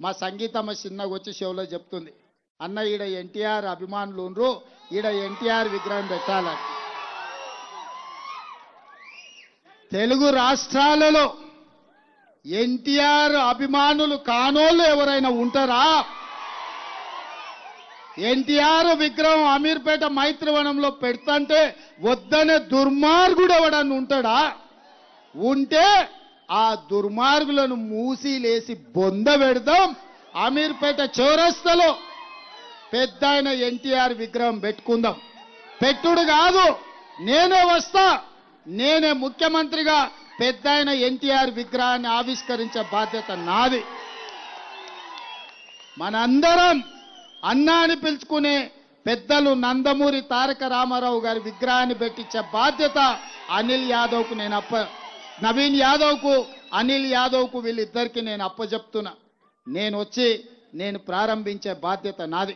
మా సంగీతమ్మ చిన్నగా వచ్చి షోలో చెప్తుంది, అన్న ఈడ ఎన్టీఆర్ అభిమానులు ఉండ్రు, ఈడ ఎన్టీఆర్ విగ్రహం పెట్టాలని. తెలుగు రాష్ట్రాలలో ఎన్టీఆర్ అభిమానులు కానోళ్ళు ఎవరైనా ఉంటారా? ఎన్టీఆర్ విగ్రహం అమీర్పేట మైత్రివనంలో పెడతంటే వద్దనే దుర్మార్గుడు ఎవడన్నా ఉంటాడా? ఉంటే ఆ దుర్మార్గులను మూసిలేసి బొంద పెడదాం. అమీర్పేట చౌరస్తాలో పెద్ద ఆయన ఎన్టీఆర్ విగ్రహం పెట్టుకుందాం. పెట్టుడు కాదు, నేనే వస్తా, నేనే ముఖ్యమంత్రిగా పెద్ద ఆయన ఎన్టీఆర్ విగ్రహాన్ని ఆవిష్కరించే బాధ్యత నాది. మనందరం అన్నా అని పిలుచుకునే పెద్దలు నందమూరి తారక రామారావు గారి విగ్రహాన్ని పెట్టించే బాధ్యత అనిల్ యాదవ్కు నవీన్ యాదవ్కు అనిల్ యాదవ్కు వీళ్ళిద్దరికి నేను అప్పచెప్తున్నా. నేను వచ్చి ప్రారంభించే బాధ్యత నాది.